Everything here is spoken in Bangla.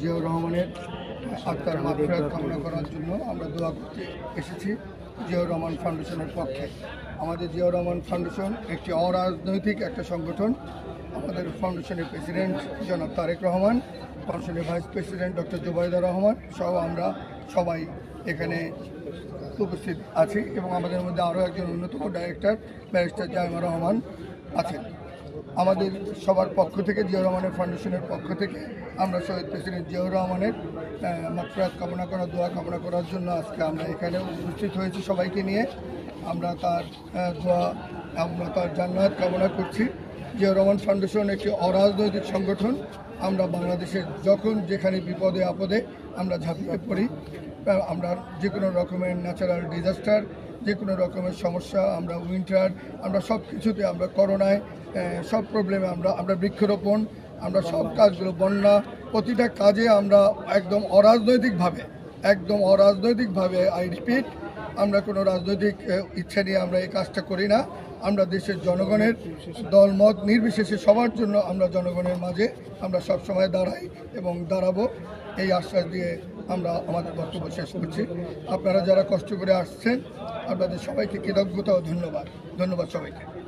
জিয়াউর রহমানের আত্মার মাগফিরাত কামনা করার জন্য আমরা দোয়া করতে এসেছি জিয়াউর রহমান ফাউন্ডেশনের পক্ষে। আমাদের জিয়াউর রহমান ফাউন্ডেশন একটি অরাজনৈতিক একটা সংগঠন। আমাদের ফাউন্ডেশনের প্রেসিডেন্ট জনাব তারেক রহমান, ফাউন্ডেশনের vice president doctor Zubaida Rahman সহ আমরা সবাই এখানে উপস্থিত আছি এবং আমাদের মধ্যে আরও একজন অন্যতম ডাইরেক্টর ব্যারিস্টার জাইমা রহমান আছেন। আমাদের সবার পক্ষ থেকে জিয়াউর রহমানের ফাউন্ডেশনের পক্ষ থেকে আমরা শহীদ প্রেসিডেন্ট জিয়াউর রহমানের মাগফিরাত কামনা করা, দোয়া কামনা করার জন্য আজকে আমরা এখানে উপস্থিত হয়েছি সবাইকে নিয়ে। আমরা তার দোয়া, আমরা তার জান্নাত কামনা করছি। জিয়াউর রহমান ফাউন্ডেশন একটি অরাজনৈতিক সংগঠন। আমরা বাংলাদেশের যখন যেখানে বিপদে আপদে আমরা ঝাঁপিয়ে পড়ি, আমরা যে কোনো রকমের ন্যাচারাল ডিজাস্টার, যে কোনো রকমের সমস্যা, আমরা উইন্টার, আমরা সব কিছুতে, আমরা করোনায় সব প্রবলেমে আমরা বৃক্ষরোপণ, আমরা সব কাজগুলো, বন্যা, প্রতিটা কাজে আমরা একদম অরাজনৈতিকভাবে আই রিপিট, আমরা কোনো রাজনৈতিক ইচ্ছা নিয়ে আমরা এই কাজটা করি না। আমরা দেশের জনগণের দলমত নির্বিশেষে সবার জন্য আমরা জনগণের মাঝে আমরা সবসময় দাঁড়াই এবং দাঁড়াবো, এই আশ্বাস দিয়ে আমরা আমাদের বক্তব্য শেষ করছি। আপনারা যারা কষ্ট করে আসছেন আপনাদের সবাইকে কৃতজ্ঞতা ও ধন্যবাদ সবাইকে।